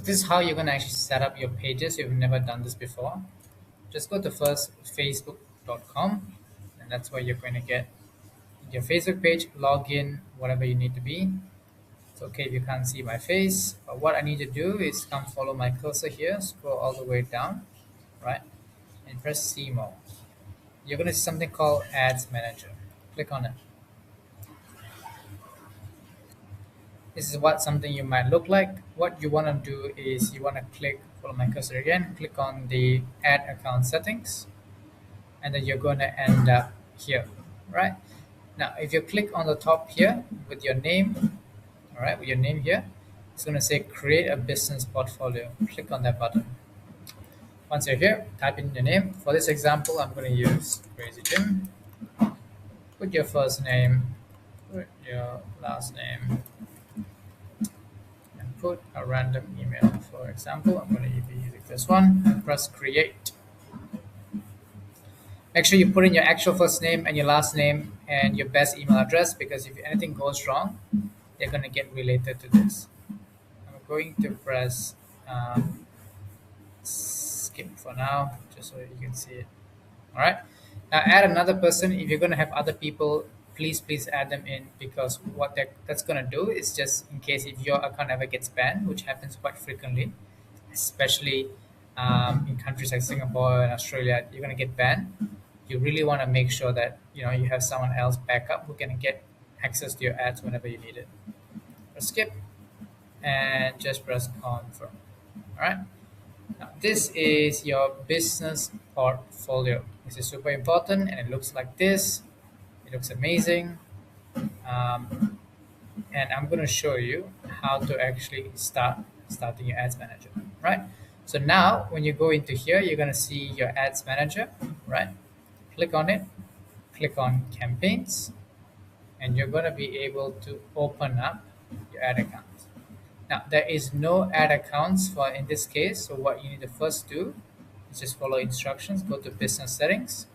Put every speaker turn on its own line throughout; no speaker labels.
This is how you're gonna actually set up your pages if you've never done this before. Just go to first facebook.com, and that's where you're going to get your Facebook page, log in, whatever you need to be. It's okay if you can't see my face, but what I need to do is come follow my cursor here, scroll all the way down, right, and press see more. You're going to see something called Ads Manager. Click on it. This is what something you might look like. What you want to do is you want to click, follow my cursor again, click on the ad account settings, and then you're going to end up here, right? Now, if you click on the top here with your name, all right, with your name here, it's going to say create a business portfolio. Click on that button. Once you're here, type in your name. For this example, I'm going to use Crazy Jim. Put your first name, put your last name, and put a random email. For example, I'm going to be using this one and press create. Make sure you put in your actual first name and your last name and your best email address, because if anything goes wrong, they're going to get related to this. I'm going to press skip for now, just so you can see it. All right. Now add another person. If you're going to have other people, please add them in, because what that's going to do is, just in case if your account ever gets banned, which happens quite frequently, especially in countries like Singapore and Australia, you're going to get banned. You really want to make sure that you have someone else backup who can get access to your ads whenever you need it. Press skip and just press confirm. All right. Now, this is your business portfolio. This is super important, and it looks like this. It looks amazing. And I'm going to show you how to actually starting your ads manager, right? So now when you go into here, you're going to see your ads manager, right? Click on it, click on campaigns, and you're going to be able to open up your ad account. Now there is no ad accounts for in this case, so what you need to first do is just follow instructions. Go to business settings,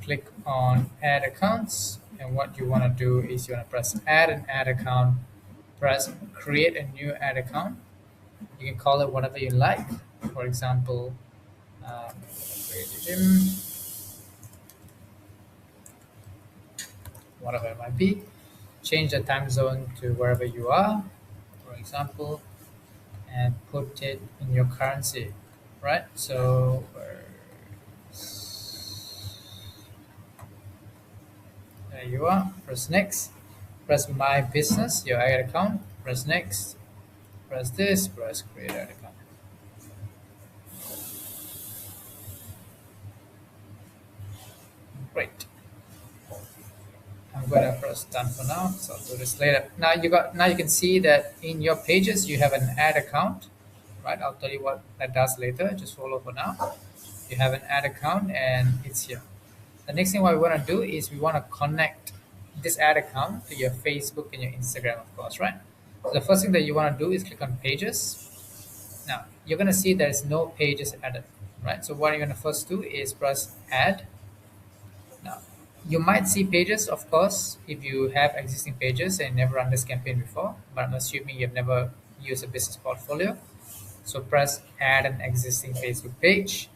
click on add accounts, and what you want to do is you want to press add an ad account, press create a new ad account. You can call it whatever you like. For example, Crazy Gym, whatever it might be. Change the time zone to wherever you are, for example, and put it in your currency, right? So there you are. Press next. Press my business, your ad account. Press next. Press this. Press create ad account. Great. I'm gonna press done for now, so I'll do this later. Now you can see that in your pages you have an ad account, right? I'll tell you what that does later. Just follow for now. You have an ad account and it's here. The next thing what we want to do is we want to connect this ad account to your Facebook and your Instagram, of course, right? So the first thing that you want to do is click on pages. Now you're going to see there's no pages added, right? So what you're going to first do is press add. Now you might see pages, of course, if you have existing pages and never run this campaign before, but I'm assuming you've never used a business portfolio. So press add an existing Facebook page.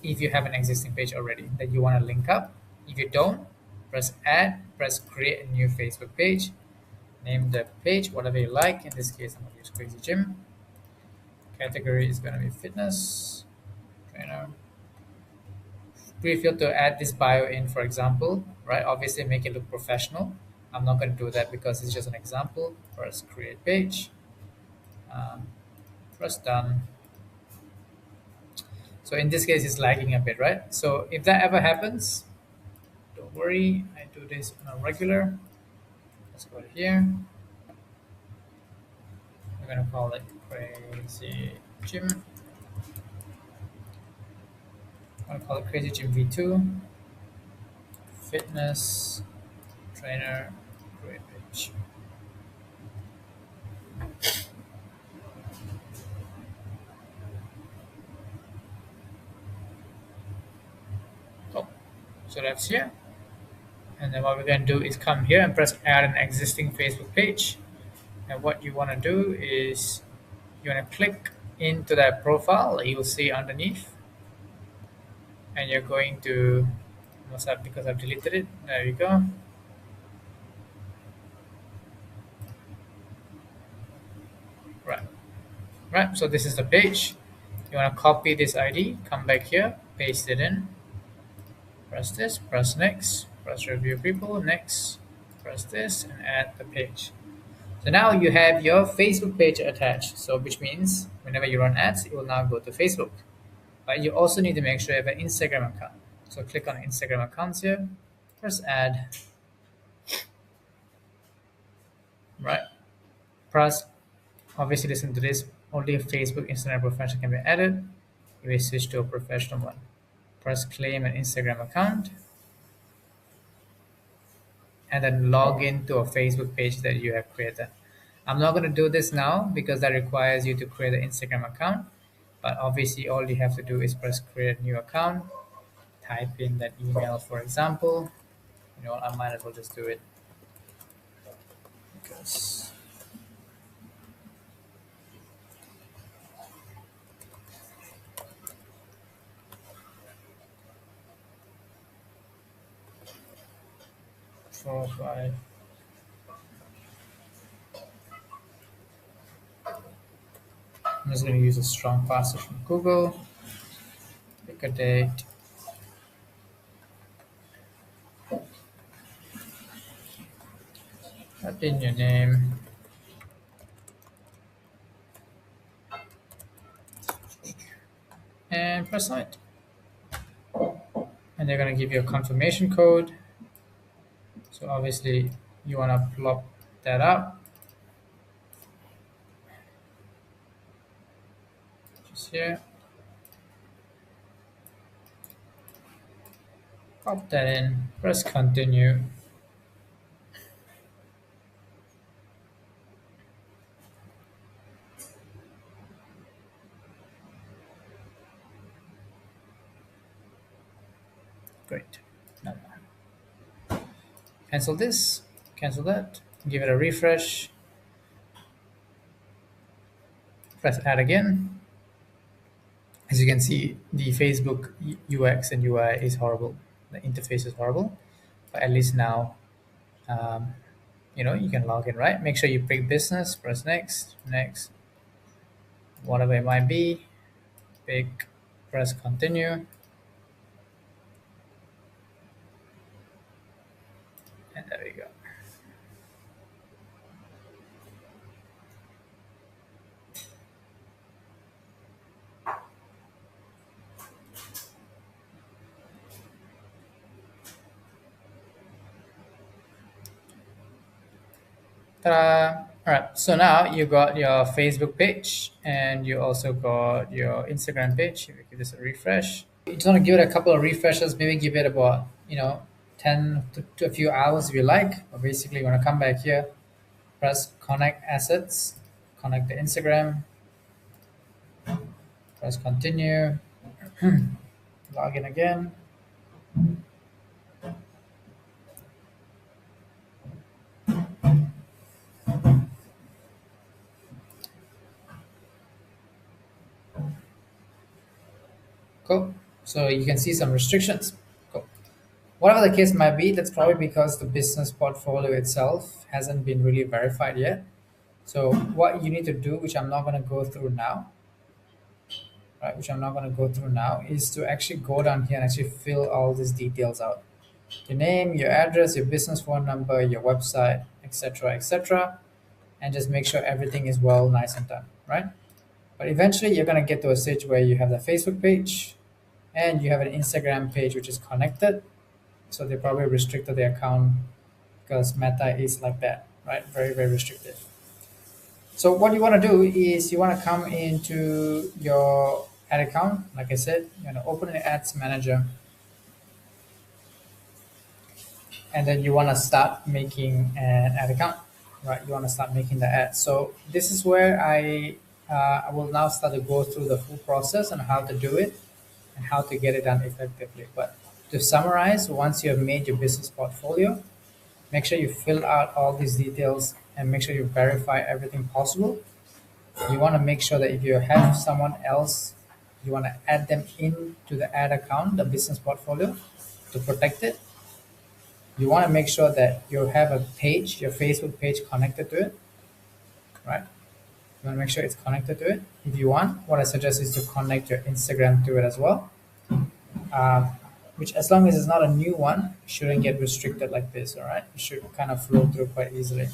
If you have an existing page already that you want to link up. If you don't, press add, press create a new Facebook page. Name the page whatever you like. In this case, I'm going to use Crazy Gym. Category is going to be fitness trainer. Feel to add this bio in, for example, right? Obviously, make it look professional. I'm not going to do that because it's just an example. Press create page. Press done. So in this case, it's lagging a bit, right? So if that ever happens, don't worry. I do this on a regular. Let's go to here. We're gonna call it Crazy Gym. I'm gonna call it Crazy Gym V2. Fitness trainer create page. Oh, so that's here. And then what we're going to do is come here and press add an existing Facebook page. And what you want to do is you want to click into that profile that you'll see underneath. And you're going to, what's up, because I've deleted it. There you go. Right. Right. So this is the page. You want to copy this ID, come back here, paste it in, press this, press next, press review people, next, press this, and add the page. So now you have your Facebook page attached. So which means whenever you run ads, it will now go to Facebook. But you also need to make sure you have an Instagram account. So click on Instagram accounts here, press add, right? Press, obviously listen to this, only a Facebook Instagram professional can be added. You will switch to a professional one. Press claim an Instagram account and then log into a Facebook page that you have created. I'm not going to do this now because that requires you to create an Instagram account. But obviously, all you have to do is press create a new account, type in that email, for example. You know what, I might as well just do it because 4 5. I'm just going to use a strong password from Google. Pick a date. Type in your name. And press submit. And they're going to give you a confirmation code. So obviously you want to plop that up. Just here. Pop that in. Press continue. Great. Now cancel this. Cancel that. Give it a refresh. Press add again. As you can see, the Facebook UX and UI is horrible. The interface is horrible, but at least now, um, you can log in, right? Make sure you pick business, press next, next, whatever it might be, pick, press continue, and there we go. Ta-da! All right, so now you got your Facebook page and you also got your Instagram page. If you give this a refresh, you just want to give it a couple of refreshes, maybe give it about 10 to a few hours if you like. But basically, you want to come back here, press connect assets, connect the Instagram, press continue, log in again. Cool. So you can see some restrictions. Cool. Whatever the case might be, that's probably because the business portfolio itself hasn't been really verified yet. So what you need to do, which I'm not going to go through now, right, which I'm not going to go through now, is to actually go down here and actually fill all these details out. Your name, your address, your business phone number, your website, etc., and just make sure everything is well, nice and done, right? But eventually, you're going to get to a stage where you have the Facebook page and you have an Instagram page which is connected. So they probably restricted the account because Meta is like that, right? Very, very restricted. So what you want to do is you want to come into your ad account. Like I said, you're going to open the ads manager, and then you want to start making an ad account, right? You want to start making the ads. So this is where I will now start to go through the full process on how to do it and how to get it done effectively. But To summarize, once you have made your business portfolio, make sure you fill out all these details and make sure you verify everything possible. You want to make sure that if you have someone else, you want to add them into the ad account, the business portfolio, to protect it. You want to make sure that you have a page, your Facebook page connected to it, right? You want to make sure it's connected to it. If you want, what I suggest is to connect your Instagram to it as well. Um, which, as long as it's not a new one, shouldn't get restricted like this. All right, it should kind of flow through quite easily.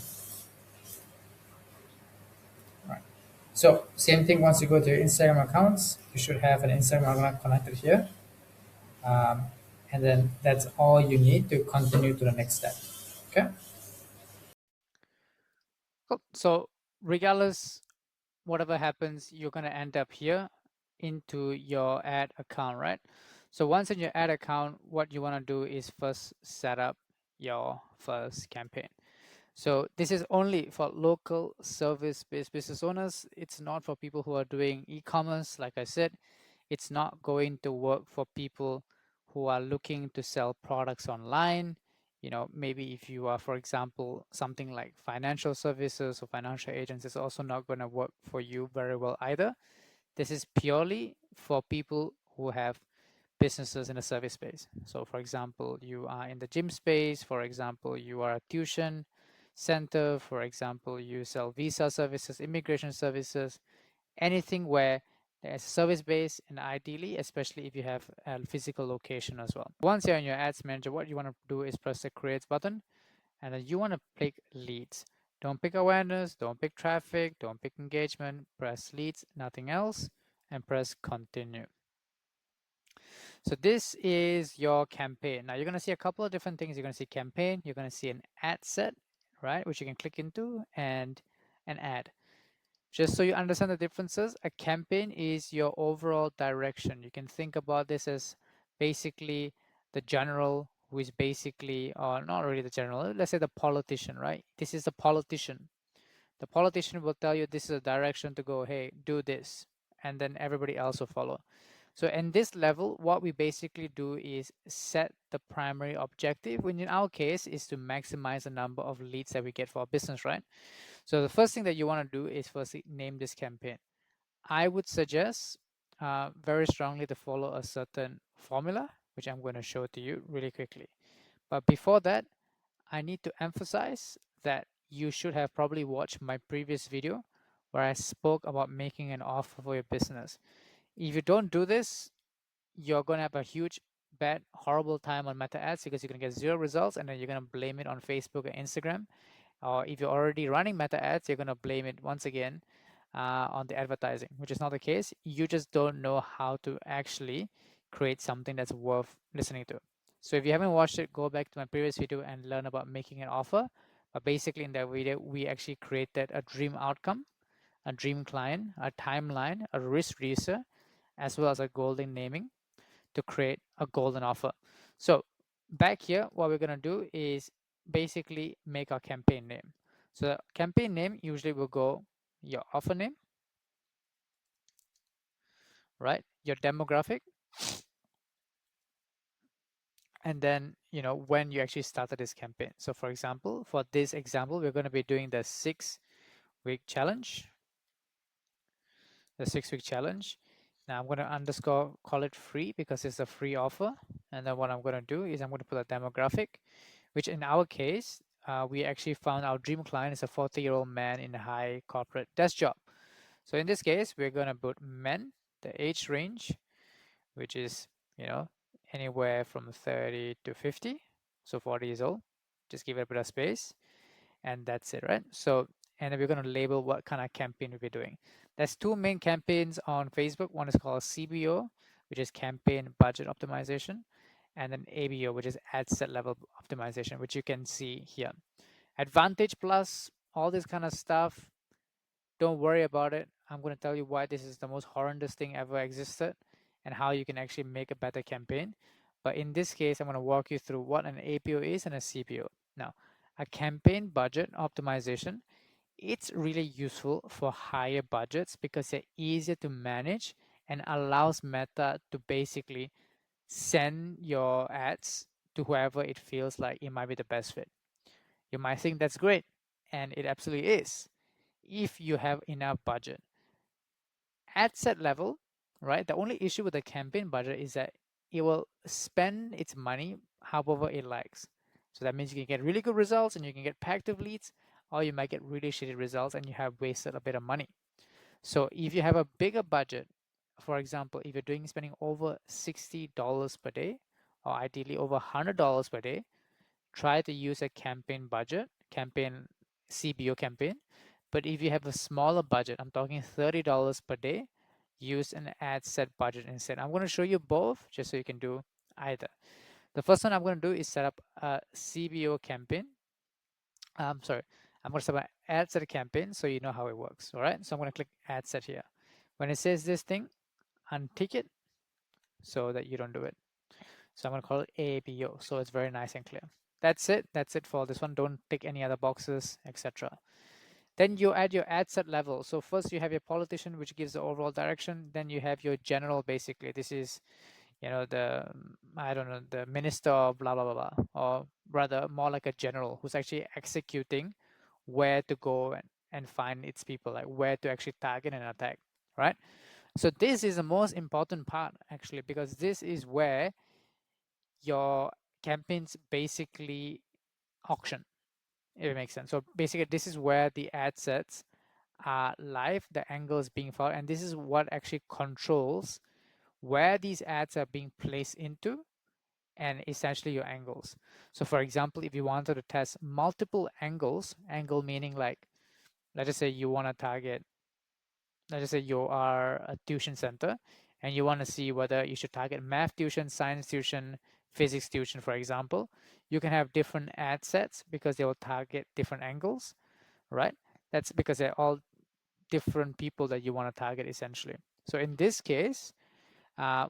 Right. So same thing. Once you go to your Instagram accounts, you should have an Instagram account connected here, um, and then that's all you need to continue to the next step. Okay.
Cool. So regardless, whatever happens, you're going to end up here into your ad account, right? So once in your ad account, what you want to do is first set up your first campaign. So this is only for local service-based business owners. It's not for people who are doing e-commerce. Like I said, it's not going to work for people who are looking to sell products online. Maybe if you are, for example, something like financial services or financial agents, it's also not going to work for you very well either. This is purely for people who have businesses in the service space. So for example, you are in the gym space, for example, you are a tuition center, for example, you sell visa services, immigration services, anything where there's service base, and ideally, especially if you have a physical location as well. Once you're in your ads manager, what you want to do is press the create button, and then you want to pick leads. Don't pick awareness, don't pick traffic, don't pick engagement, press leads, nothing else, and press continue. So this is your campaign. Now you're going to see a couple of different things. You're going to see campaign, you're going to see an ad set, right, which you can click into, and an ad. Just so you understand the differences, a campaign is your overall direction. You can think about this as basically the general, who is basically, or not really the general, let's say the politician, right? This is the politician. The politician will tell you this is a direction to go, hey, do this, and then everybody else will follow. So in this level, what we basically do is set the primary objective, which in our case is to maximize the number of leads that we get for our business, right? So the first thing that you want to do is firstly name this campaign. I would suggest very strongly to follow a certain formula, which I'm going to show to you really quickly. But before that, I need to emphasize that you should have probably watched my previous video where I spoke about making an offer for your business. If you don't do this, you're going to have a huge, bad, horrible time on Meta ads because you're going to get zero results, and then you're going to blame it on Facebook or Instagram. Or if you're already running Meta ads, you're going to blame it once again on the advertising, which is not the case. You just don't know how to actually create something that's worth listening to. So if you haven't watched it, go back to my previous video and learn about making an offer. But basically in that video, we actually created a dream outcome, a dream client, a timeline, a risk reducer, as well as a golden naming to create a golden offer. So back here, what we're going to do is basically make our campaign name. So the campaign name usually will go your offer name, right? Your demographic, and then when you actually started this campaign. So for example, for this example, we're going to be doing the 6-week challenge. The 6-week challenge. Now I'm going to underscore call it free because it's a free offer. And then what I'm going to do is I'm going to put a demographic, which in our case, we actually found our dream client is a 40-year-old man in a high corporate desk job. So in this case, we're going to put men, the age range, which is, anywhere from 30 to 50. So 40 years old. Just give it a bit of space. And that's it, right? So, and then we're going to label what kind of campaign we'll be doing. There's two main campaigns on Facebook. One is called CBO, which is campaign budget optimization, and then ABO, which is ad set level optimization, which you can see here. Advantage Plus, all this kind of stuff, don't worry about it. I'm going to tell you why this is the most horrendous thing ever existed and how you can actually make a better campaign. But in this case, I'm going to walk you through what an ABO is and a CBO. Now, a campaign budget optimization, it's really useful for higher budgets because they're easier to manage and allows Meta to basically send your ads to whoever it feels like it might be the best fit. You might think that's great, and it absolutely is if you have enough budget. Ad set level, right? The only issue with the campaign budget is that it will spend its money however it likes. So that means you can get really good results and you can get passive leads, or you might get really shitty results and you have wasted a bit of money. So if you have a bigger budget, for example, if you're doing spending over $60 per day, or ideally over $100 per day, try to use a campaign budget, campaign CBO campaign. But if you have a smaller budget, I'm talking $30 per day, use an ad set budget instead. I'm going to show you both just so you can do either. The first one I'm going to do is set up a CBO campaign. Sorry, I'm going to set up an ad set campaign so you know how it works. All right, so I'm going to click ad set here. When it says this thing, untick it so that you don't do it. So I'm going to call it ABO so it's very nice and clear. That's it. That's it for this one. Don't tick any other boxes, etc. Then you add your ad set level. So first you have your politician, which gives the overall direction. Then you have your general, basically. This is, the, I don't know, the minister of blah, blah, blah, blah, or rather more like a general who's actually executing where to go and find its people, like where to actually target and attack, right? So this is the most important part, actually, because this is where your campaigns basically auction, if it makes sense. So basically, this is where the ad sets are live, the angle is being followed, and this is what actually controls where these ads are being placed into and essentially your angles. So for example, if you wanted to test multiple angles, angle meaning like, let's just say you want to target, let's just say you are a tuition center and you want to see whether you should target math tuition, science tuition, physics tuition, for example, you can have different ad sets because they will target different angles, right? That's because they're all different people that you want to target essentially. So in this case, uh,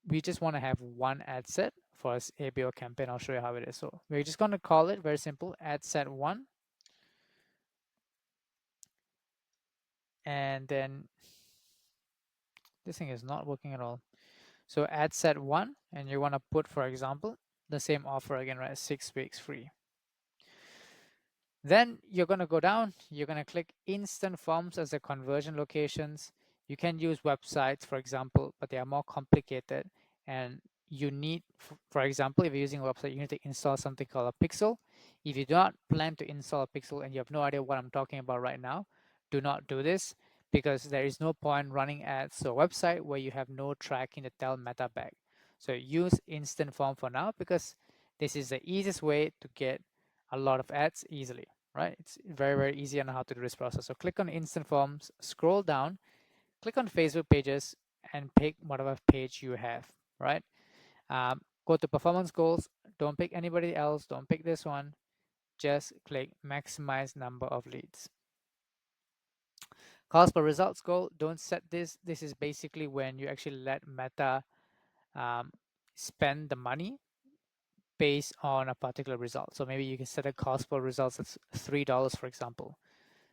we just want to have one ad set for this ABO campaign. I'll show you how it is. So we're just going to call it very simple, ad set one. And then this thing is not working at all. So ad set one, and you want to put, for example, the same offer again, right? 6 weeks free. Then you're going to go down, you're going to click instant forms as the conversion locations. You can use websites, for example, but they are more complicated. And you need, for example, if you're using a website, you need to install something called a pixel. If you do not plan to install a pixel and you have no idea what I'm talking about right now, do not do this because there is no point running ads to a website where you have no tracking to tell Meta back. So use instant form for now because this is the easiest way to get a lot of ads easily, right? It's very, very easy on how to do this process. So click on instant forms, scroll down, click on Facebook pages and pick whatever page you have, right? Go to performance goals. Don't pick anybody else. Don't pick this one. Just click maximize number of leads. Cost per results goal. Don't set this. This is basically when you actually let Meta spend the money based on a particular result. So maybe you can set a cost per results that's $3, for example.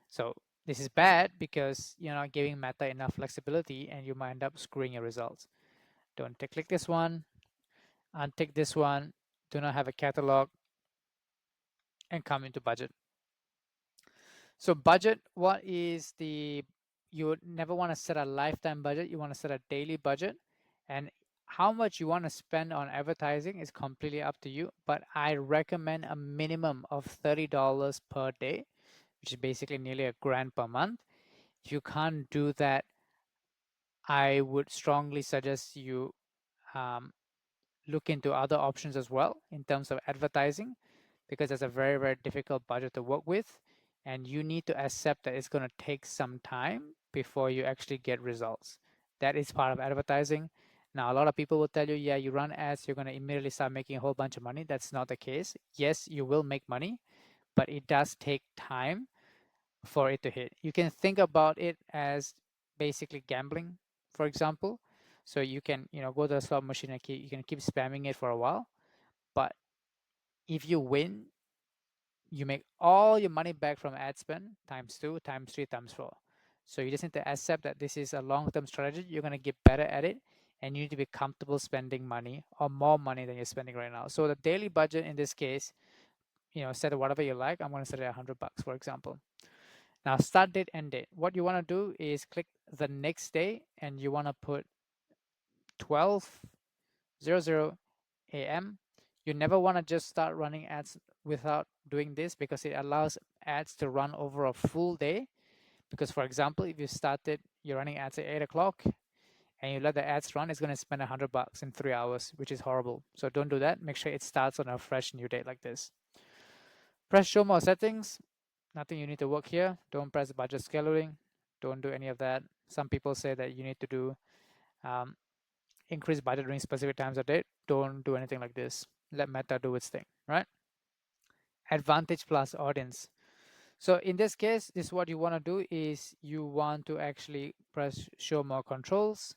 So this is bad because you're not giving Meta enough flexibility and you might end up screwing your results. Don't click this one, untick this one, do not have a catalog, and come into budget. So budget, what is the, you would never want to set a lifetime budget, you want to set a daily budget. And how much you want to spend on advertising is completely up to you, but I recommend a minimum of $30 per day, which is basically nearly $1,000 per month. If you can't do that, I would strongly suggest you look into other options as well in terms of advertising, because it's a very, very difficult budget to work with. And you need to accept that it's going to take some time before you actually get results. That is part of advertising. Now, a lot of people will tell you, yeah, you run ads, you're going to immediately start making a whole bunch of money. That's not the case. Yes, you will make money, but it does take time for it to hit. You can think about it as basically gambling, for example. So you can, go to a slot machine and you can keep spamming it for a while. But if you win, you make all your money back from ad spend times 2, times 3, times 4. So you just need to accept that this is a long-term strategy. You're going to get better at it and you need to be comfortable spending money or more money than you're spending right now. So the daily budget in this case, set it whatever you like. I'm going to set it $100, for example. Now, start date, end date. What you want to do is click the next day, and you want to put 12:00 a.m. You never want to just start running ads without doing this, because it allows ads to run over a full day. Because, for example, if you're running ads at 8 o'clock and you let the ads run, it's going to spend $100 in 3 hours, which is horrible. So don't do that. Make sure it starts on a fresh new date like this. Press show more settings. Nothing you need to work here. Don't press budget scheduling. Don't do any of that. Some people say that you need to do increase budget during specific times of day. Don't do anything like this. Let Meta do its thing, right? Advantage plus audience. So in this case, this is what you want to do is you want to actually press show more controls,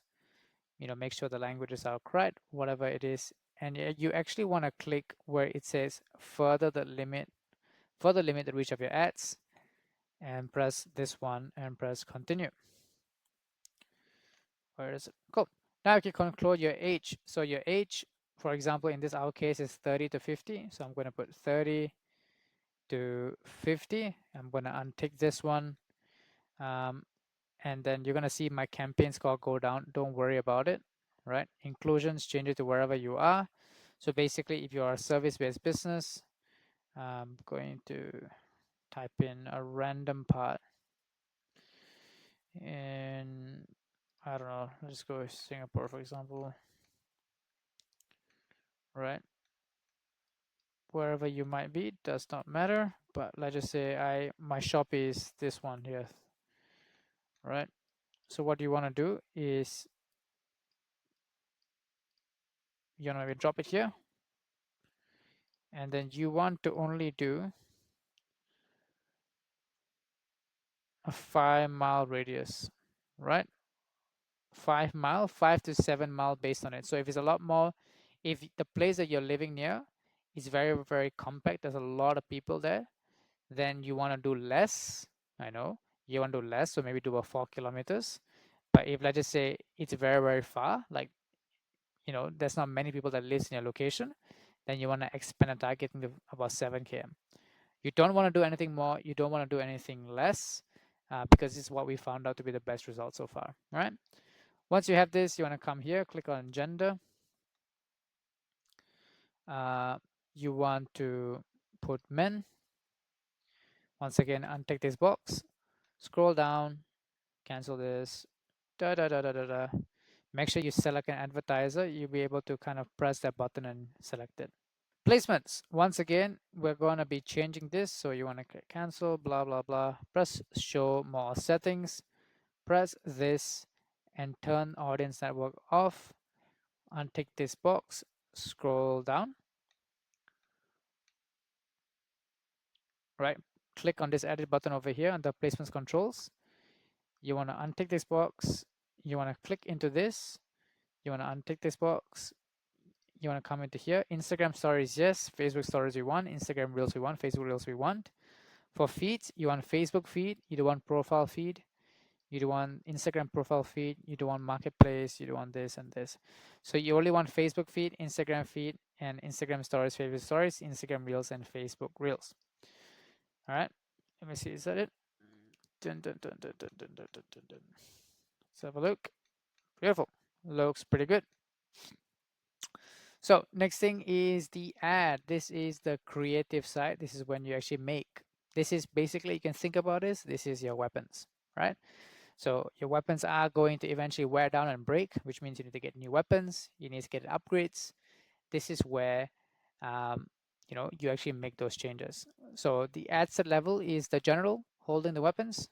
make sure the languages are correct, whatever it is. And you actually want to click where it says further limit the reach of your ads, and press this one and press continue. Where is it? Cool. Now you can control your age. So your age, for example, in our case is 30 to 50. So I'm going to put 30 to 50. I'm going to untick this one. And then you're going to see my campaign score go down. Don't worry about it, right? Inclusions, change it to wherever you are. So basically, if you're a service-based business, I'm going to type in a random part. And I don't know, let's go with Singapore, for example, right? Wherever you might be, does not matter. But let's just say my shop is this one here, right? So what you want to do is you want to drop it here, and then you want to only do a 5-mile radius, right? 5 mile, 5 to 7 mile based on it. So if it's a lot more, if the place that you're living near is very, very compact, there's a lot of people there, then you want to do less. I know you want to do less, so maybe do a 4 kilometers. But if let's just say it's very, very far, like there's not many people that lives in your location, then you want to expand the targeting to about 7 km. You don't want to do anything more. You don't want to do anything less, because this is what we found out to be the best result so far. All right. Once you have this, you want to come here, click on gender. You want to put men. Once again, untick this box, scroll down, cancel this, Make sure you select an advertiser. You'll be able to kind of press that button and select it. Placements. Once again, we're going to be changing this. So you want to click cancel, blah, blah, blah. Press show more settings. Press this and turn audience network off. Untick this box. Scroll down. Right. Click on this edit button over here under placements controls. You want to untick this box. You want to click into this. You want to untick this box. You want to come into here. Instagram stories, yes. Facebook stories we want. Instagram reels we want. Facebook reels we want. For feeds, you want Facebook feed. You don't want profile feed. You don't want Instagram profile feed. You don't want marketplace. You don't want this and this. So you only want Facebook feed, Instagram feed, and Instagram stories, Facebook stories, Instagram reels, and Facebook reels. All right. Let me see. Is that it? Dun, dun, dun, dun, dun, dun, dun, dun, dun. Let's have a look. Beautiful. Looks pretty good. So next thing is the ad. This is the creative side. This is when you actually make. This is basically, you can think about this. This is your weapons, right? So your weapons are going to eventually wear down and break, which means you need to get new weapons. You need to get upgrades. This is where you actually make those changes. So the ad set level is the general holding the weapons.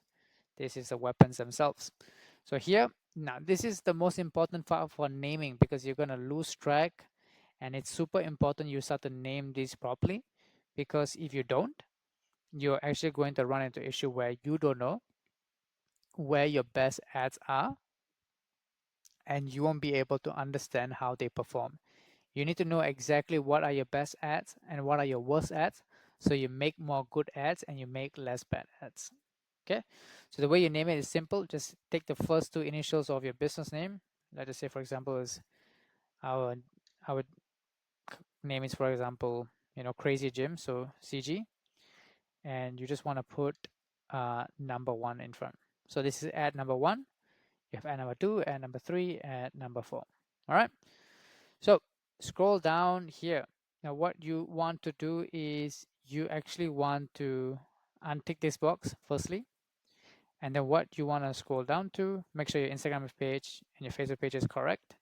This is the weapons themselves. So here, now this is the most important part for naming, because you're going to lose track, and it's super important you start to name these properly, because if you don't, you're actually going to run into issue where you don't know where your best ads are, and you won't be able to understand how they perform. You need to know exactly what are your best ads and what are your worst ads, so you make more good ads and you make less bad ads. Okay, so the way you name it is simple. Just take the first two initials of your business name. Let us say, for example, is our name is, for example, Crazy Gym, so CG, and you just want to put number 1 in front. So this is ad number 1. You have ad number 2, ad number 3, ad number 4. All right. So scroll down here. Now what you want to do is you actually want to untick this box firstly. And then what you want to scroll down to, make sure your Instagram page and your Facebook page is correct.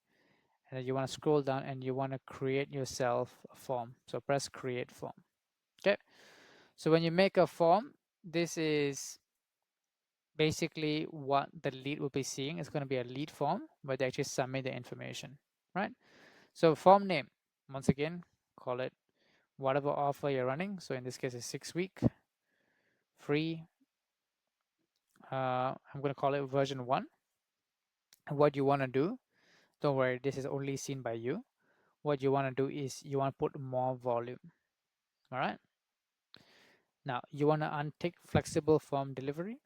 And then you want to scroll down and you want to create yourself a form. So press create form. Okay. So when you make a form, this is basically what the lead will be seeing. It's going to be a lead form where they actually submit the information, right? So form name, once again, call it whatever offer you're running. So in this case, it's 6-week free. I'm going to call it version 1. And what you want to do, don't worry, this is only seen by you. What you want to do is you want to put more volume. All right. Now you want to untick flexible form delivery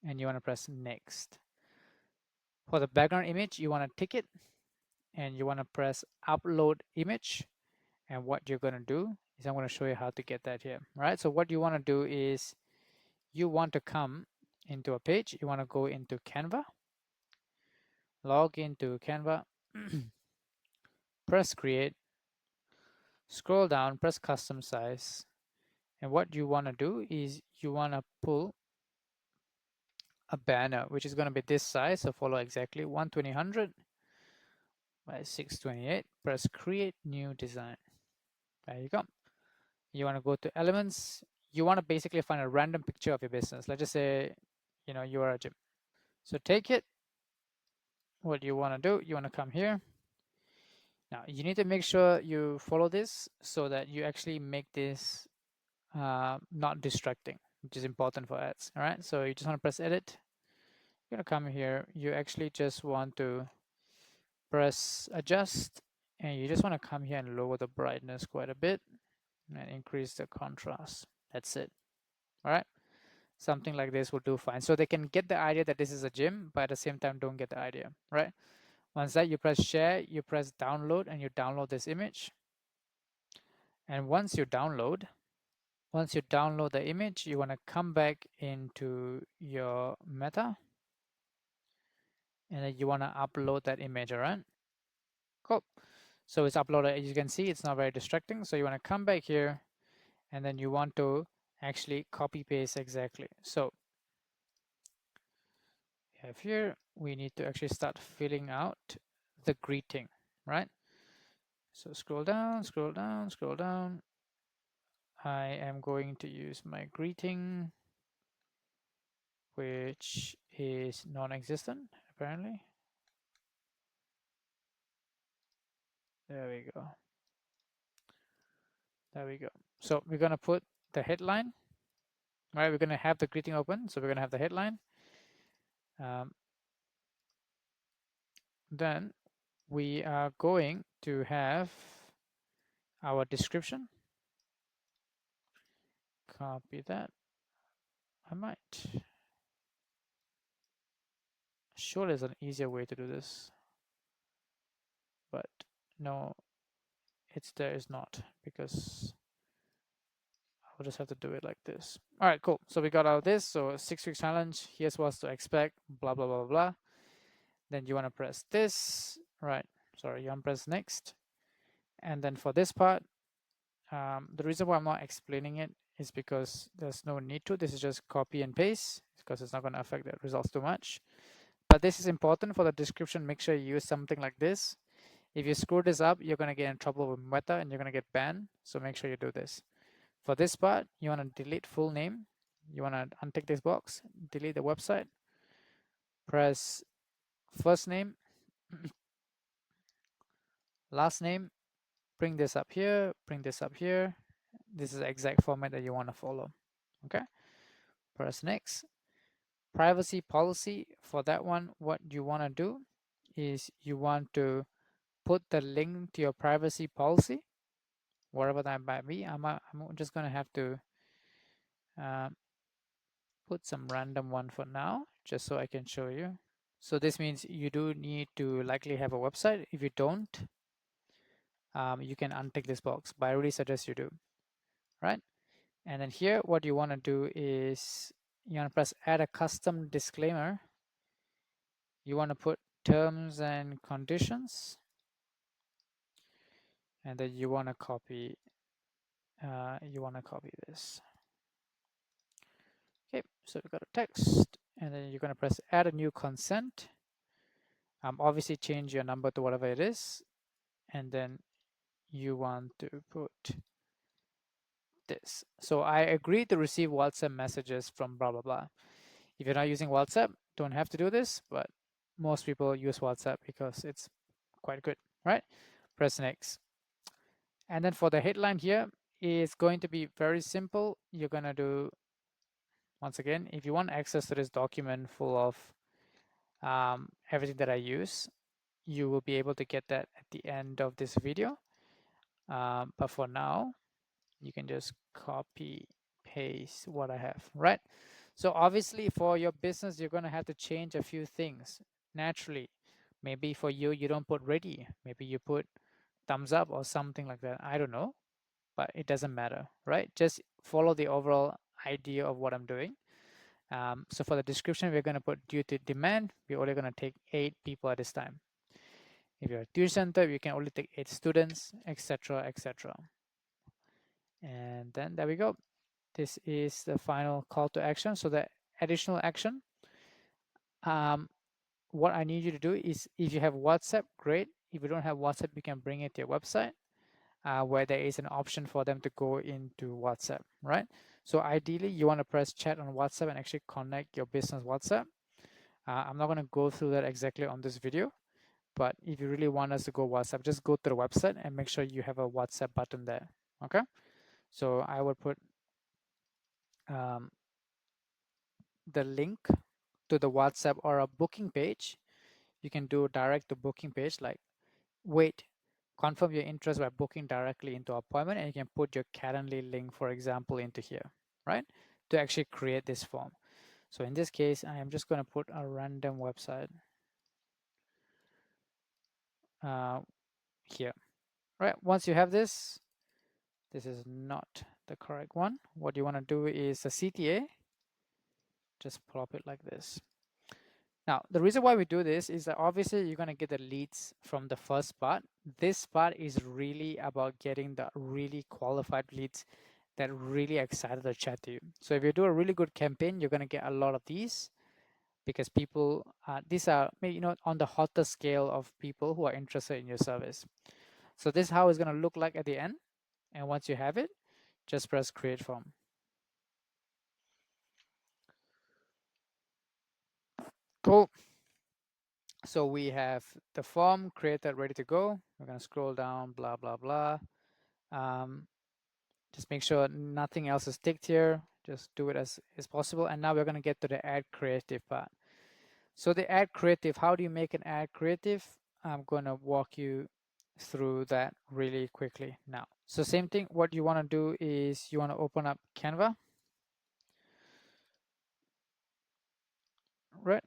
and you want to press next. For the background image, you want to tick it and you want to press upload image. And what you're going to do is I'm going to show you how to get that here. All right. So what you want to do is you want to come into a page. You want to go into Canva, log into Canva, press create, scroll down, press custom size. And what you want to do is you want to pull a banner, which is going to be this size. So follow exactly 120/100 by 628. Press create new design. There you go. You want to go to elements. You want to basically find a random picture of your business. Let's just say, you are a gym. So take it. What you want to do, you want to come here. Now you need to make sure you follow this so that you actually make this not distracting, which is important for ads. All right. So you just want to press edit. You're going to come here. You actually just want to press adjust and you just want to come here and lower the brightness quite a bit and increase the contrast. That's it. All right. Something like this will do fine. So they can get the idea that this is a gym, but at the same time, don't get the idea, right? Once that, you press share, you press download, and you download this image. And once you download the image, you want to come back into your Meta, and then you want to upload that image, all right? Cool. So it's uploaded. As you can see, it's not very distracting. So you want to come back here, and then you want to actually copy paste exactly. So have here, we need to actually start filling out the greeting, right? So scroll down, scroll down, scroll down. I am going to use my greeting, which is non-existent, apparently. There we go. There we go. So we're going to put the headline, right? We're going to have the greeting open. So we're going to have the headline. Then we are going to have our description. Copy that. I might. Sure, there's an easier way to do this, but no, there is not, because I'll just have to do it like this. All right, cool. So we got out of this. So 6-week challenge. Here's what to expect. Blah blah blah blah. Then you want to press this. Right. Sorry, you want to press next. And then for this part, the reason why I'm not explaining it is because there's no need to. This is just copy and paste because it's not going to affect the results too much. But this is important for the description. Make sure you use something like this. If you screw this up, you're going to get in trouble with Meta and you're going to get banned. So make sure you do this. For this part, you want to delete full name. You want to untick this box, delete the website, press first name, last name, bring this up here, bring this up here. This is the exact format that you want to follow. Okay. Press next. Privacy policy. For that one, what you want to do is you want to put the link to your privacy policy, whatever that might be. I'm just going to have to put some random one for now, just so I can show you. So this means you do need to likely have a website. If you don't, you can untick this box, but I really suggest you do, right? And then here, what you want to do is you want to press add a custom disclaimer. You want to put terms and conditions, and then you want to copy this. Okay, so we've got a text, and then you're going to press add a new consent. Obviously change your number to whatever it is, and then you want to put this. So I agree to receive WhatsApp messages from blah blah blah. If you're not using WhatsApp, don't have to do this, but most people use WhatsApp because it's quite good, right? Press next. And then for the headline here, it's going to be very simple. You're going to do, once again, if you want access to this document full of everything that I use, you will be able to get that at the end of this video. But for now, you can just copy paste what I have, right? So obviously for your business, you're going to have to change a few things naturally. Maybe for you, you don't put ready. Maybe you put thumbs up or something like that. I don't know, but it doesn't matter, right? Just follow the overall idea of what I'm doing. So for the description, we're going to put due to demand, we're only going to take 8 people at this time. If you're a tuition center, you can only take 8 students, etc., etc. And then there we go. This is the final call to action. So the additional action, what I need you to do is, if you have WhatsApp, great. If you don't have WhatsApp, you can bring it to your website where there is an option for them to go into WhatsApp, right? So ideally, you want to press chat on WhatsApp and actually connect your business WhatsApp. I'm not going to go through that exactly on this video, but if you really want us to go WhatsApp, just go to the website and make sure you have a WhatsApp button there, okay? So I would put the link to the WhatsApp or a booking page. You can do direct to booking page, like wait, confirm your interest by booking directly into appointment, and you can put your Calendly link, for example, into here, right? To actually create this form. So in this case, I am just going to put a random website here, right? Once you have this, this is not the correct one. What you want to do is a CTA, just plop it like this. Now, the reason why we do this is that obviously you're going to get the leads from the first part. This part is really about getting the really qualified leads that are really excited to chat to you. So if you do a really good campaign, you're going to get a lot of these because people, these are maybe, on the hotter scale of people who are interested in your service. So this is how it's going to look like at the end. And once you have it, just press create form. Cool. So we have the form created, ready to go. We're going to scroll down, blah, blah, blah. Just make sure nothing else is ticked here. Just do it as possible. And now we're going to get to the add creative part. So the add creative, how do you make an ad creative? I'm going to walk you through that really quickly now. So same thing, what you want to do is you want to open up Canva. Right.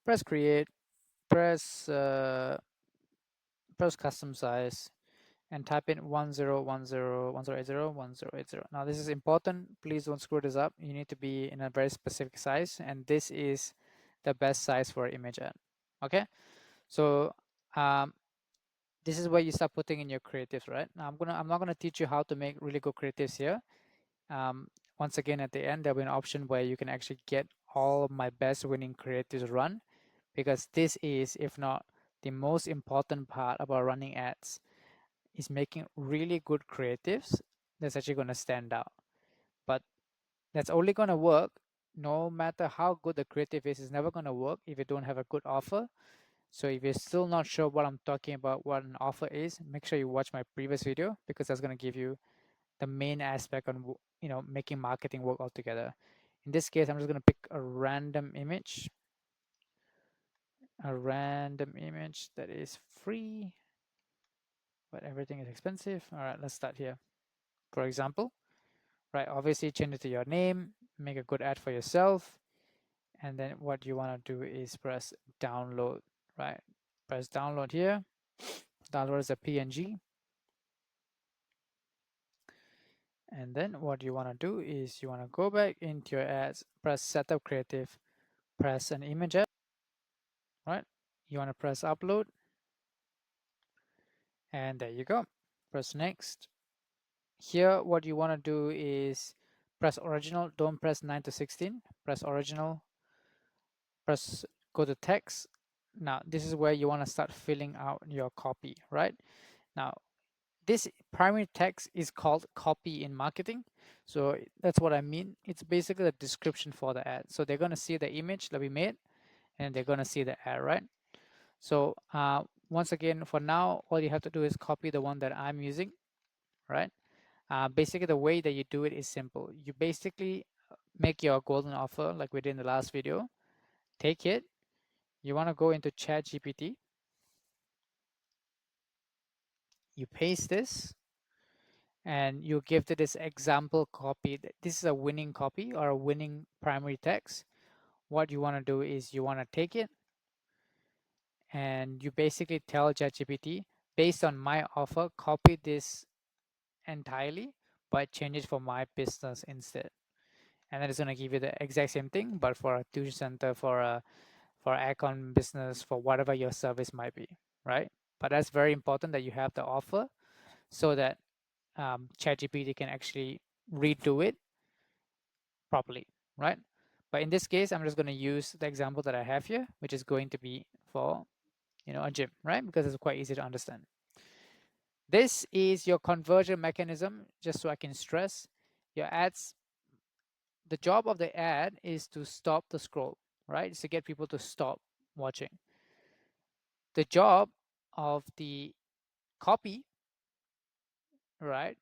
Press create, press custom size, and type in 1080. Now this is important. Please don't screw this up. You need to be in a very specific size, and this is the best size for image ad. Okay, so this is where you start putting in your creatives, right? Now I'm not gonna teach you how to make really good creatives here. Once again, at the end there'll be an option where you can actually get all of my best winning creatives run, because this is, if not the most important part about running ads, is making really good creatives that's actually going to stand out. But that's only going to work, no matter how good the creative is, it's never going to work if you don't have a good offer. So if you're still not sure what I'm talking about, what an offer is, make sure you watch my previous video, because that's going to give you the main aspect on making marketing work altogether. In this case, I'm just going to pick a random image that is free, but everything is expensive. All right, let's start here. For example, right, obviously change it to your name, make a good ad for yourself. and then what you want to do is press download, right? Press download here. Download as a PNG. And then what you want to do is you want to go back into your ads, press setup creative, press an image ad, right? You want to press upload, and there you go. Press next. Here, what you want to do is press original. Don't press 9 to 16. Press original. Press go to text. Now, this is where you want to start filling out your copy, right? Now, this primary text is called copy in marketing. So that's what I mean. It's basically the description for the ad. So they're going to see the image that we made and they're going to see the ad, right? So once again, for now, all you have to do is copy the one that I'm using, right? Basically, the way that you do it is simple. You basically make your golden offer like we did in the last video. Take it. You want to go into ChatGPT. You paste this and you give it this example copy. This is a winning copy or a winning primary text. What you want to do is you want to take it and you basically tell ChatGPT, based on my offer, copy this entirely, but change it for my business instead. And then it's going to give you the exact same thing, but for a tuition center, for Aircon business, for whatever your service might be, right? But that's very important that you have the offer so that ChatGPT can actually redo it properly, right? But in this case, I'm just going to use the example that I have here, which is going to be for, a gym, right? Because it's quite easy to understand. This is your conversion mechanism, just so I can stress. Your ads, the job of the ad is to stop the scroll, right? It's to get people to stop watching. The job of the copy, right?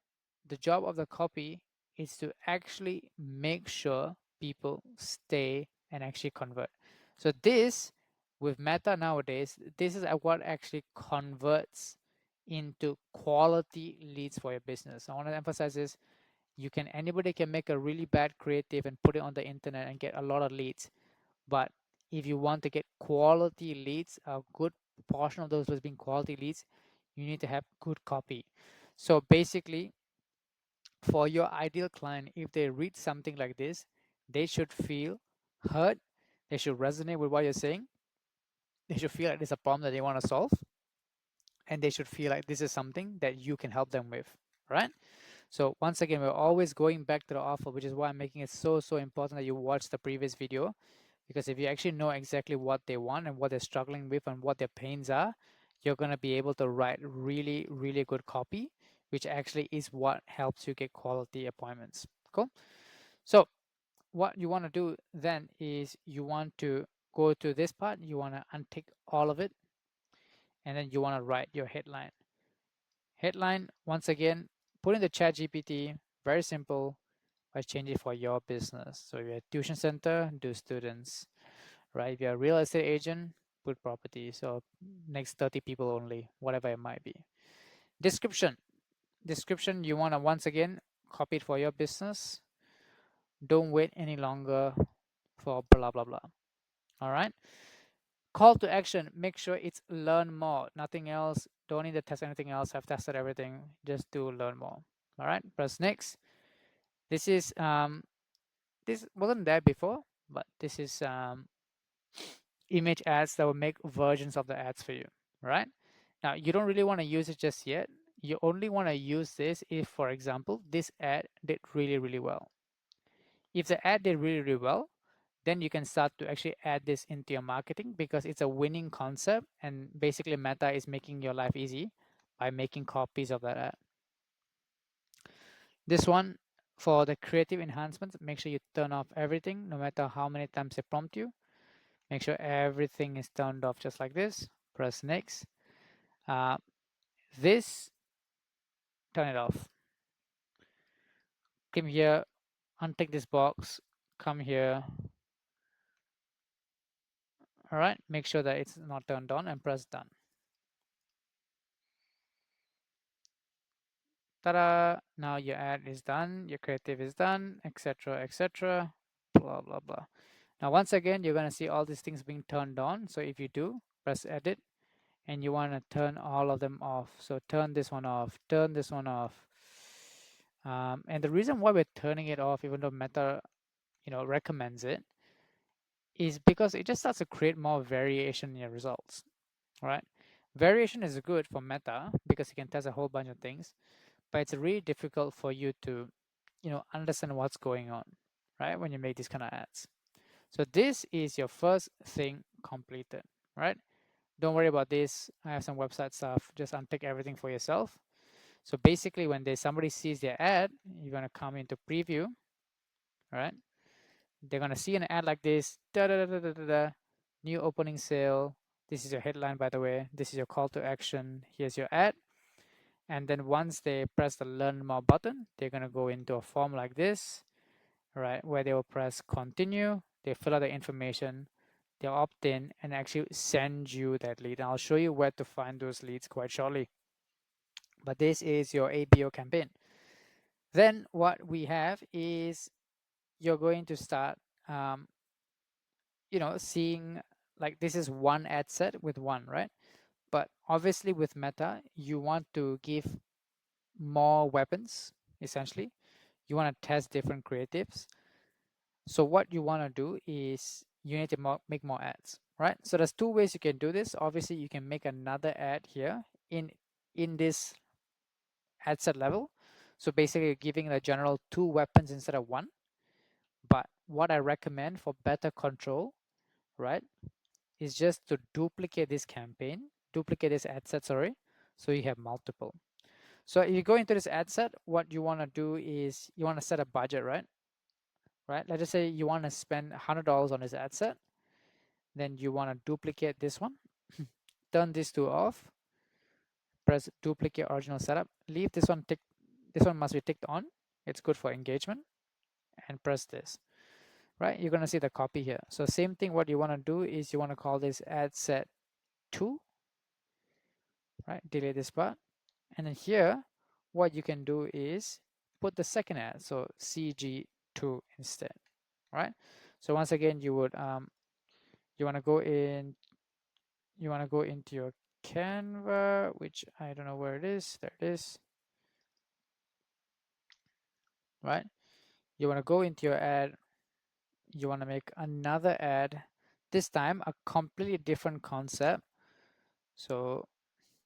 The job of the copy is to actually make sure people stay and actually convert. So this, with Meta nowadays, this is what actually converts into quality leads for your business. I want to emphasize this. Anybody can make a really bad creative and put it on the internet and get a lot of leads. But if you want to get quality leads, a good portion of those being quality leads, you need to have good copy. So basically, for your ideal client, if they read something like this, they should feel heard, they should resonate with what you're saying, they should feel like there's a problem that they want to solve, and they should feel like this is something that you can help them with, right? So once again, we're always going back to the offer, which is why I'm making it so important that you watch the previous video, because if you actually know exactly what they want and what they're struggling with and what their pains are, you're going to be able to write really good copy, which actually is what helps you get quality appointments. Cool. So what you want to do then is you want to go to this part, you want to untick all of it, and then you want to write your headline. Headline, once again, put in the chat GPT, very simple, but change it for your business. So if you're a tuition center, do students, right? If you're a real estate agent, put property. So next 30 people only, whatever it might be. Description. Description, you want to once again copy it for your business. Don't wait any longer for blah, blah, blah. All right. Call to action, make sure it's learn more, nothing else. Don't need to test anything else. I've tested everything. Just do learn more. All right. Press next. This is this wasn't there before, but this is image ads that will make versions of the ads for you, right? Now, you don't really want to use it just yet. You only want to use this if, for example, this ad did really well. If the ad did really well, then you can start to actually add this into your marketing, because it's a winning concept, and basically Meta is making your life easy by making copies of that ad. This one, for the creative enhancements, make sure you turn off everything, no matter how many times they prompt you. Make sure everything is turned off just like this. Press next. This, turn it off. Come here, untick this box, come here. All right, make sure that it's not turned on and press done. Ta-da! Now your ad is done, your creative is done, etc., etc. Blah blah blah. Now, once again, you're going to see all these things being turned on. So if you do, press edit, and you want to turn all of them off. So turn this one off, turn this one off. And the reason why we're turning it off, even though Meta, recommends it, is because it just starts to create more variation in your results, right? Variation is good for Meta because you can test a whole bunch of things, but it's really difficult for you to, understand what's going on, right? When you make these kind of ads. So this is your first thing completed, right? Don't worry about this. I have some website stuff. Just untick everything for yourself. So basically, when somebody sees their ad, you're gonna come into preview, right? They're gonna see an ad like this, da da da da da da, new opening sale. This is your headline, by the way. This is your call to action. Here's your ad. And then once they press the learn more button, they're gonna go into a form like this, right? Where they will press continue. They fill out the information. They'll opt in and actually send you that lead. And I'll show you where to find those leads quite shortly. But this is your ABO campaign. Then what we have is you're going to start, seeing like this is one ad set with one, right? But obviously with Meta, you want to give more weapons, essentially. You want to test different creatives. So what you want to do is you need to make more ads, right? So there's two ways you can do this. Obviously, you can make another ad here in this ad set level. So basically, you're giving the general two weapons instead of one. But what I recommend for better control, right, is just to duplicate this campaign, duplicate this ad set, sorry, so you have multiple. So if you go into this ad set, what you want to do is you want to set a budget, right? Right. Let's just say you want to spend $100 on this ad set. Then you want to duplicate this one, turn these two off, press duplicate original setup, leave this one ticked. This one must be ticked on. It's good for engagement, and press this. Right, you're going to see the copy here. So same thing, what you want to do is you want to call this ad set 2, right? Delete this part. And then here, what you can do is put the second ad, so CG2 instead, right? So once again, you would you want to go in, you want to go into your Canva, which I don't know where it is. There it is, right? You want to go into your ad. You want to make another ad, this time a completely different concept. So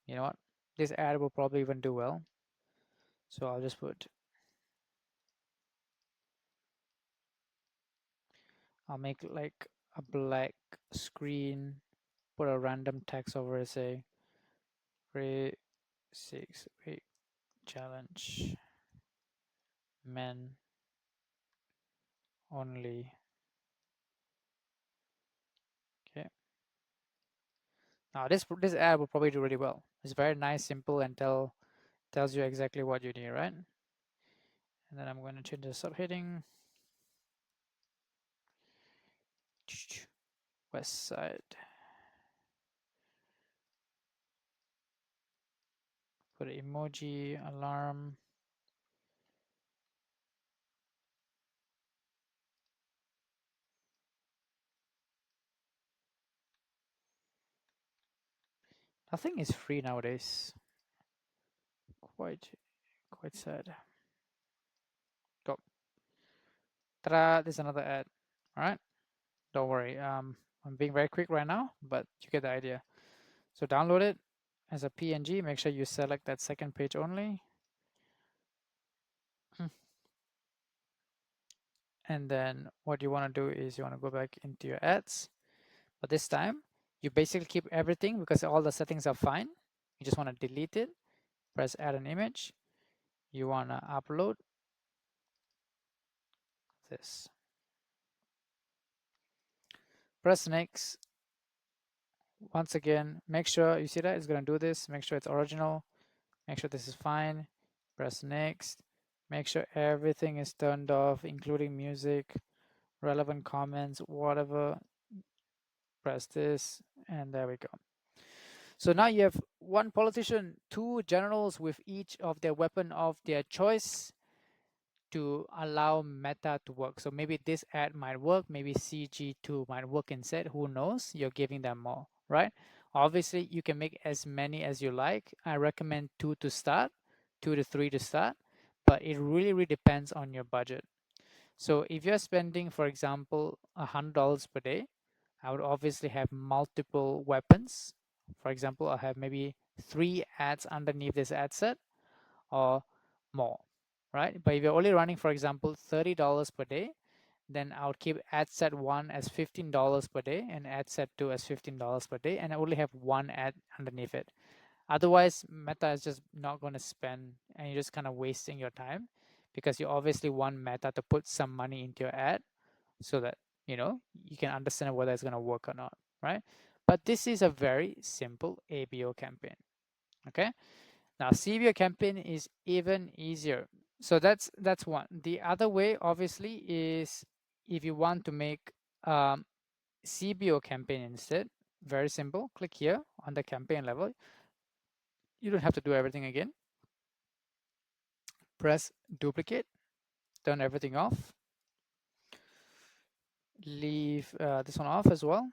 you know what? This ad will probably even do well. So I'll just put, I'll make like a black screen, put a random text over it, say, 6-week challenge, men only. Okay. Now this ad will probably do really well. It's very nice, simple, and tells you exactly what you need, right? And then I'm going to change the subheading. West side. Put an emoji, alarm. Nothing is free nowadays. Quite sad. Go. Ta-da! There's another ad. All right. Don't worry. I'm being very quick right now, but you get the idea. So download it as a PNG. Make sure you select that second page only. And then what you want to do is you want to go back into your ads. But this time, you basically keep everything because all the settings are fine. You just want to delete it. Press add an image. You want to upload this. Press next. Once again, make sure you see that it's going to do this. Make sure it's original. Make sure this is fine. Press next. Make sure everything is turned off, including music, relevant comments, whatever. Press this, and there we go. So now you have one politician, two generals with each of their weapon of their choice. to allow Meta to work. So maybe this ad might work, maybe CG2 might work instead, who knows? You're giving them more, right? Obviously, you can make as many as you like. I recommend 2 to start, 2 to 3 to start, but it really depends on your budget. So if you're spending, for example, $100 per day, I would obviously have multiple weapons. For example, I have maybe 3 ads underneath this ad set or more, right? But if you're only running, for example, $30 per day, then I would keep ad set 1 as $15 per day and ad set 2 as $15 per day, and I only have 1 ad underneath it. Otherwise, Meta is just not going to spend, and you're just kind of wasting your time, because you obviously want Meta to put some money into your ad so that you can understand whether it's going to work or not, right? But this is a very simple ABO campaign. Okay, now CBO campaign is even easier. So that's one. The other way obviously is if you want to make CBO campaign instead. Very simple. Click here on the campaign level. You don't have to do everything again. Press duplicate, turn everything off, leave this one off as well.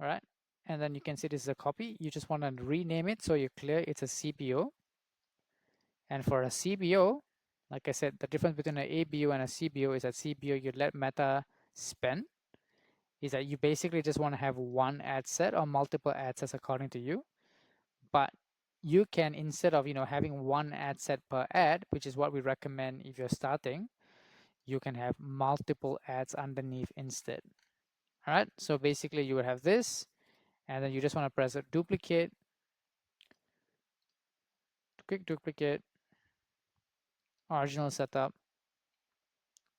All right, and then you can see this is a copy. You just want to rename it so you're clear it's a CBO. And for a CBO, like I said, the difference between an ABO and a CBO is that CBO you let Meta spend, is that you basically just want to have one ad set or multiple ad sets according to you. But you can, instead of having one ad set per ad, which is what we recommend if you're starting, you can have multiple ads underneath instead. All right, so basically you would have this, and then you just want to press a duplicate, quick duplicate, original setup,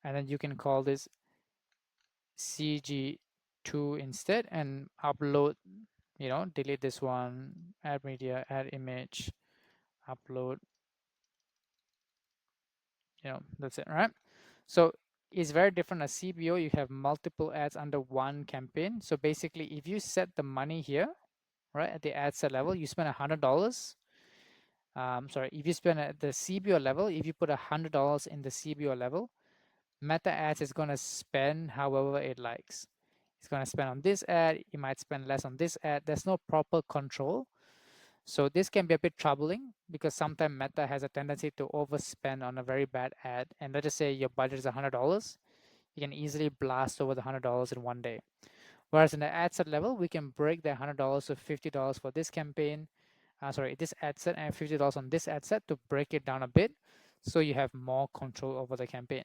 and then you can call this CG2 instead and upload, delete this one, add media, add image, upload, that's it, right? So it's very different. A CBO, you have multiple ads under one campaign. So basically, if you set the money here, right, at the ad set level, you spend $100. Sorry, if you spend at the CBO level, if you put $100 in the CBO level, Meta Ads is going to spend however it likes. It's going to spend on this ad, it might spend less on this ad. There's no proper control. So this can be a bit troubling because sometimes Meta has a tendency to overspend on a very bad ad. And let's just say your budget is $100, you can easily blast over the $100 in one day. Whereas in the ad set level, we can break the $100 to $50 for this campaign, this ad set, and $50 on this ad set to break it down a bit so you have more control over the campaign.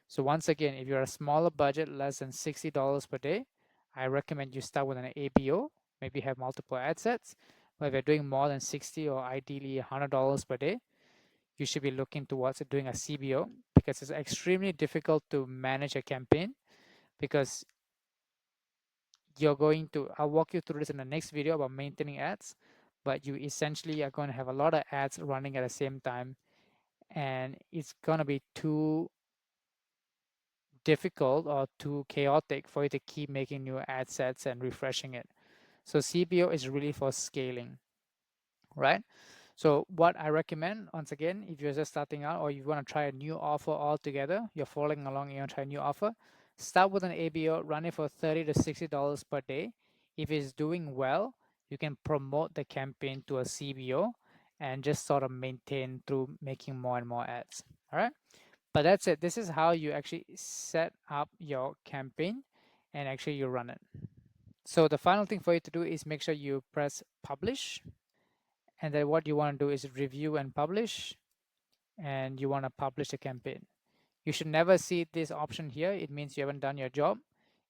So once again, if you're a smaller budget, less than $60 per day, I recommend you start with an ABO, maybe have multiple ad sets. But if you're doing more than 60 or ideally $100 per day, you should be looking towards doing a CBO, because it's extremely difficult to manage a campaign, because I'll walk you through this in the next video about maintaining ads, but you essentially are going to have a lot of ads running at the same time, and it's going to be too difficult or too chaotic for you to keep making new ad sets and refreshing it. So CBO is really for scaling, right? So what I recommend, once again, if you're just starting out or you want to try a new offer altogether, you're following along and you want to try a new offer, start with an ABO, run it for $30 to $60 per day. If it's doing well, you can promote the campaign to a CBO and just sort of maintain through making more and more ads. All right. But that's it. This is how you actually set up your campaign and actually you run it. So the final thing for you to do is make sure you press publish. And then what you want to do is review and publish. And you want to publish the campaign. You should never see this option here. It means you haven't done your job.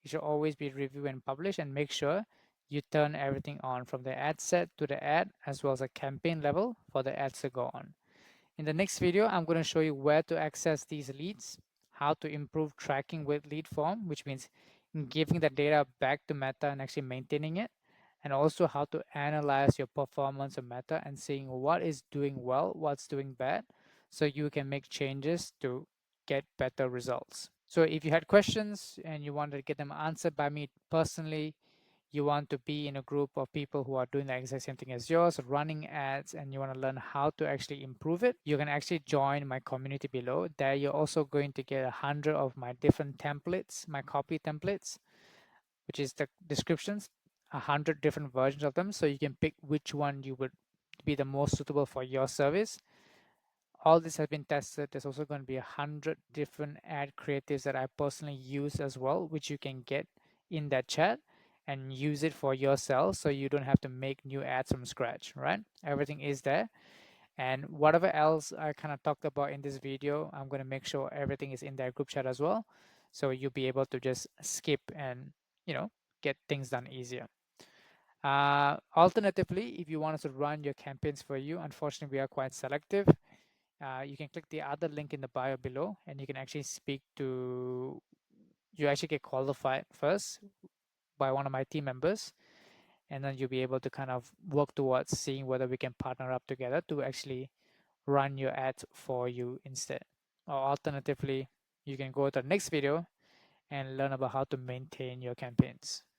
You should always be review and publish, and make sure you turn everything on from the ad set to the ad, as well as a campaign level for the ads to go on. In the next video, I'm going to show you where to access these leads, how to improve tracking with lead form, which means giving the data back to Meta and actually maintaining it, and also how to analyze your performance of Meta and seeing what is doing well, what's doing bad, so you can make changes to get better results. So if you had questions and you wanted to get them answered by me personally, you want to be in a group of people who are doing the exact same thing as yours, running ads, and you want to learn how to actually improve it, you can actually join my community below. There you're also going to get 100 of my different templates, my copy templates, which is the descriptions, 100 different versions of them, so you can pick which one you would be the most suitable for your service. All this has been tested. There's also going to be 100 different ad creatives that I personally use as well, which you can get in that chat and use it for yourself, so you don't have to make new ads from scratch, right? Everything is there. And whatever else I kind of talked about in this video, I'm going to make sure everything is in that group chat as well, so you'll be able to just skip and, you know, get things done easier. Alternatively, if you want us to run your campaigns for you, unfortunately, we are quite selective. You can click the other link in the bio below, and you can actually speak to, you actually get qualified first by one of my team members, and then you'll be able to kind of work towards seeing whether we can partner up together to actually run your ads for you instead. Or alternatively, you can go to the next video and learn about how to maintain your campaigns.